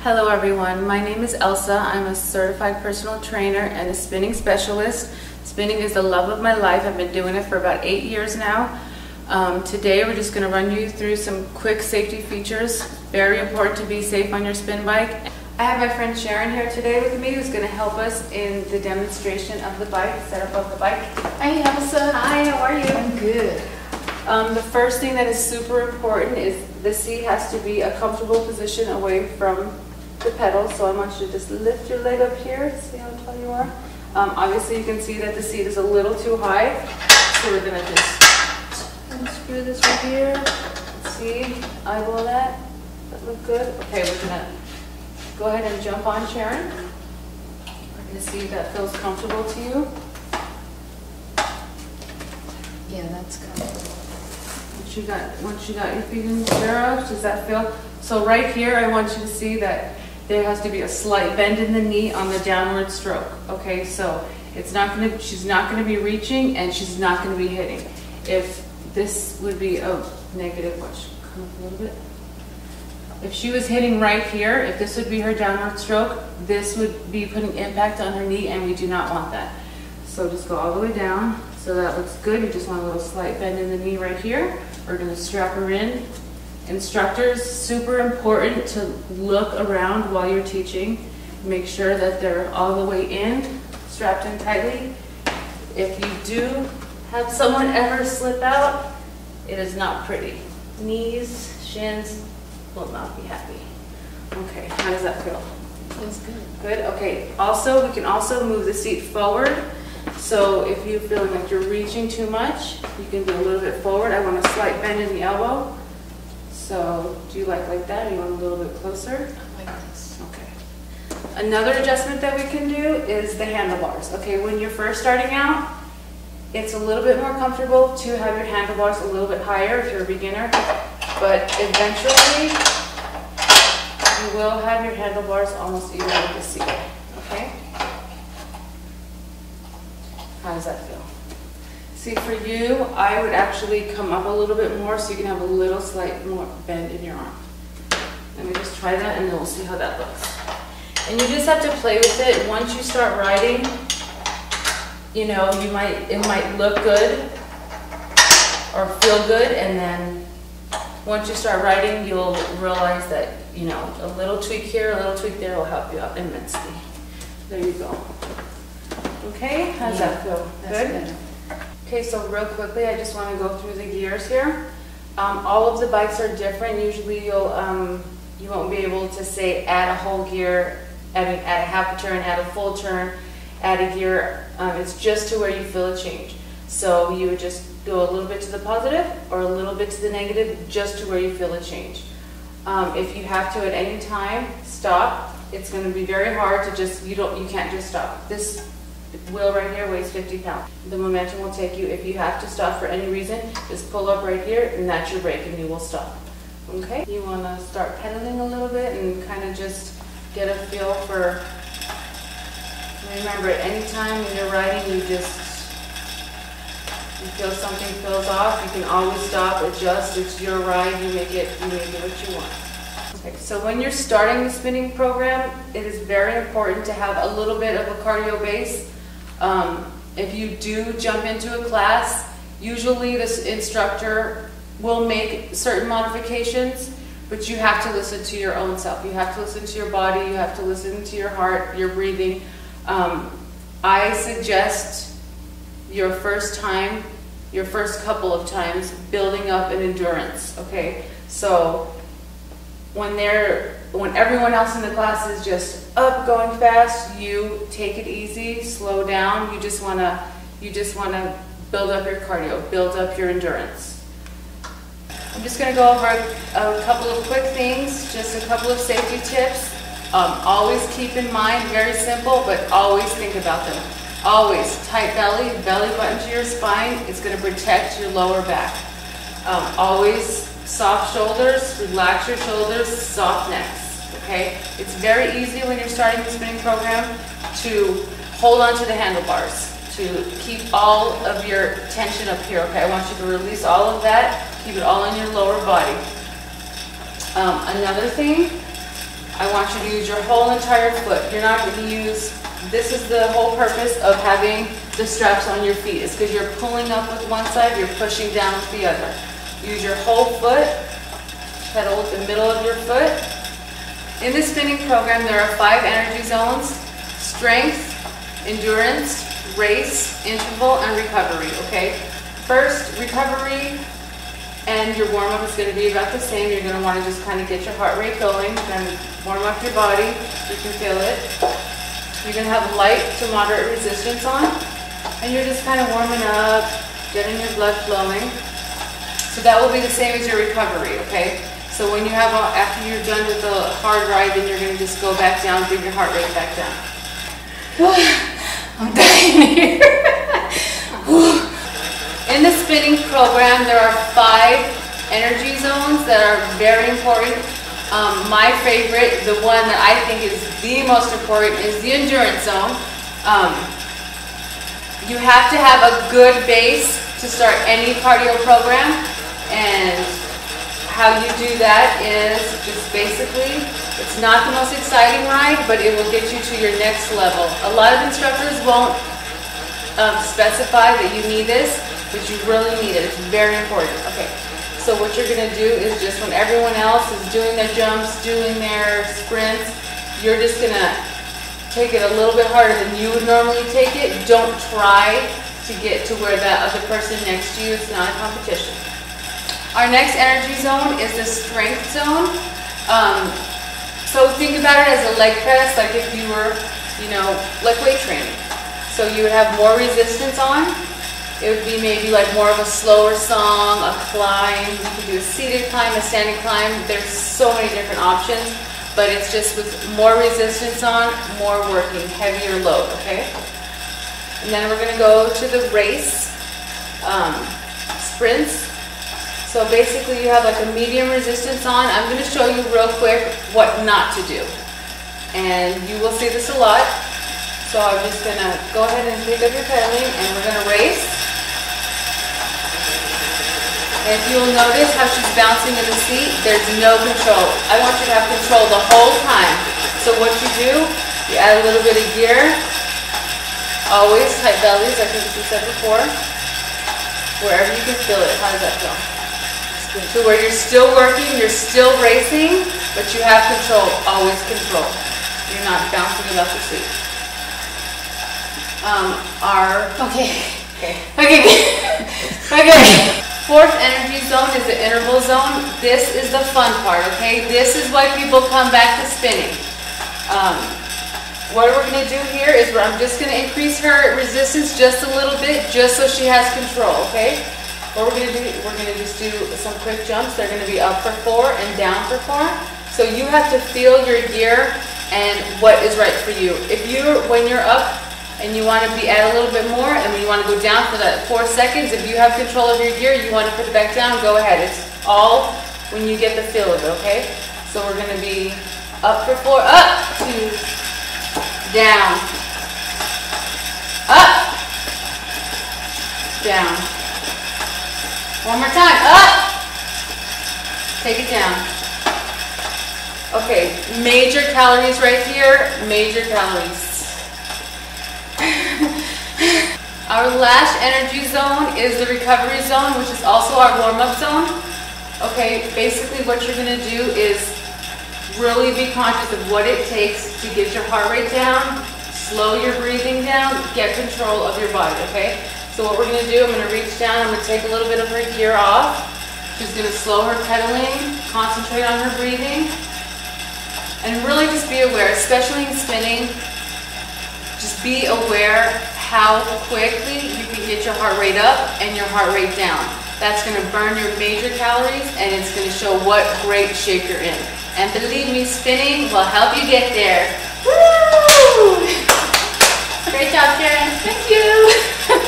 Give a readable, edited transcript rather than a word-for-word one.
Hello everyone, my name is Elsa. I'm a certified personal trainer and a spinning specialist. Spinning is the love of my life. I've been doing it for about 8 years now. Today we're just going to run you through some quick safety features. Very important to be safe on your spin bike. I have my friend Sharon here today with me who's going to help us in the demonstration of the bike, setup of the bike. Hi Elsa. Hi, how are you? I'm good. The first thing that is super important is the seat has to be a comfortable position away from the pedal. So I want you to just lift your leg up here, see how tall you are. Obviously you can see that the seat is a little too high, so we're going to just unscrew this right here. Let's see, eyeball that. Does that look good? Okay, we're going to go ahead and jump on, Sharon. We're going to see if that feels comfortable to you. Yeah, that's comfortable. Once you got your feet in the stirrups, does that feel? So right here, I want you to see that there has to be a slight bend in the knee on the downward stroke. Okay, so it's not going to. She's not going to be reaching, and she's not going to be hitting. If this would be a negative, watch, come up a little bit. If she was hitting right here, if this would be her downward stroke, this would be putting impact on her knee, and we do not want that. So just go all the way down. So that looks good. You just want a little slight bend in the knee right here. We're going to strap her in. Instructors, super important to look around while you're teaching. Make sure that they're all the way in, strapped in tightly. If you do have someone ever slip out, it is not pretty. Knees, shins will not be happy. Okay, how does that feel? Feels good. Good, okay. Also, we can also move the seat forward. So if you feel like you're reaching too much, you can do a little bit forward. I want a slight bend in the elbow. So do you like that? Or you want a little bit closer? I like this. Okay. Another adjustment that we can do is the handlebars. Okay, when you're first starting out, it's a little bit more comfortable to have your handlebars a little bit higher if you're a beginner. But eventually, you will have your handlebars almost even with the seat. Okay? How does that feel? See, for you, I would actually come up a little bit more so you can have a little slight more bend in your arm. Let me just try that and then we'll see how that looks. And you just have to play with it. Once you start riding, you know, it might look good or feel good, and then once you start riding, you'll realize that, you know, a little tweak here, a little tweak there will help you out immensely. There you go. Okay, how does that feel? Good? Better. Okay, so real quickly, I just want to go through the gears here. All of the bikes are different. Usually you won't be able to say add a whole gear, add a half a turn, add a full turn, add a gear. It's just to where you feel a change. So you would just go a little bit to the positive or a little bit to the negative, just to where you feel a change. If you have to at any time, stop. It's going to be very hard to just, you can't just stop. This wheel right here weighs 50 pounds. The momentum will take you. If you have to stop for any reason, just pull up right here and that's your brake and you will stop. Okay? You want to start pedaling a little bit and kind of just get a feel for, remember, at any time when you're riding, you feel something feels off, you can always stop, adjust. It's your ride. You make it what you want. Okay, so when you're starting the spinning program, it is very important to have a little bit of a cardio base. If you do jump into a class, usually this instructor will make certain modifications, but you have to listen to your own self. You have to listen to your body, you have to listen to your heart, your breathing. I suggest your first couple of times building up an endurance, okay? So when everyone else in the class is just up, going fast, you take it easy, slow down. You just wanna build up your cardio, build up your endurance. I'm just gonna go over a couple of quick things, just a couple of safety tips. Always keep in mind, very simple, but always think about them. Always tight belly button to your spine. It's gonna protect your lower back. Always soft shoulders, relax your shoulders, soft necks, okay? It's very easy when you're starting the spinning program to hold on to the handlebars, to keep all of your tension up here, okay? I want you to release all of that, keep it all in your lower body. Another thing, I want you to use your whole entire foot. You're not going to use, this is the whole purpose of having the straps on your feet. It's because you're pulling up with one side, you're pushing down with the other. Use your whole foot, pedal with the middle of your foot. In the spinning program, there are 5 energy zones: strength, endurance, race, interval, and recovery, okay? First, recovery, and your warm-up is going to be about the same. You're going to want to just kind of get your heart rate going and warm up your body. You can feel it. You're going to have light to moderate resistance on, and you're just kind of warming up, getting your blood flowing. So that will be the same as your recovery, okay? So when you have, after you're done with the hard ride, then you're going to just go back down, bring your heart rate back down. I'm dying here. In the spinning program, there are 5 energy zones that are very important. My favorite, the one that I think is the most important, is the endurance zone. You have to have a good base to start any cardio program, and how you do that is just basically, it's not the most exciting ride, but it will get you to your next level. A lot of instructors won't specify that you need this, but you really need it. It's very important. Okay, so what you're going to do is just when everyone else is doing their jumps, doing their sprints, you're just going to take it a little bit harder than you would normally take it. Don't try to get to where that other person next to you is. Not a competition. Our next energy zone is the strength zone. So think about it as a leg press, like if you were, like weight training. So you would have more resistance on. It would be maybe like more of a slower song, a climb. You can do a seated climb, a standing climb. There's so many different options, but it's just with more resistance on, more working, heavier load, okay? And then we're gonna go to the race, sprints. So basically you have like a medium resistance on. I'm going to show you real quick what not to do. And you will see this a lot. So I'm just going to go ahead and pick up your pedaling and we're going to race. And if you'll notice how she's bouncing in the seat, there's no control. I want you to have control the whole time. So what you do, you add a little bit of gear. Always tight bellies, I think we said before. Wherever you can feel it. How does that feel? To where you're still working, you're still racing, but you have control, always control. You're not bouncing about the seat. Okay. 4th energy zone is the interval zone. This is the fun part, okay? This is why people come back to spinning. What we're going to do here is I'm just going to increase her resistance just a little bit, just so she has control, okay? What we're going to do, we're going to just do some quick jumps. They're going to be up for 4 and down for 4. So you have to feel your gear and what is right for you. When you're up and you want to be at a little bit more, and when you want to go down for that 4 seconds, if you have control of your gear, you want to put it back down, go ahead. It's all when you get the feel of it, okay? So we're going to be up for 4, up, 2, down, up, down. One more time, up, take it down. Okay, major calories right here, major calories. Our last energy zone is the recovery zone, which is also our warm-up zone. Okay, basically what you're going to do is really be conscious of what it takes to get your heart rate down, slow your breathing down, get control of your body, okay? So what we're going to do, I'm going to reach down, I'm going to take a little bit of her gear off. She's going to slow her pedaling, concentrate on her breathing, and really just be aware, especially in spinning, just be aware how quickly you can get your heart rate up and your heart rate down. That's going to burn your major calories and it's going to show what great shape you're in. And believe me, spinning will help you get there. Woo! Great job, Karen. Thank you.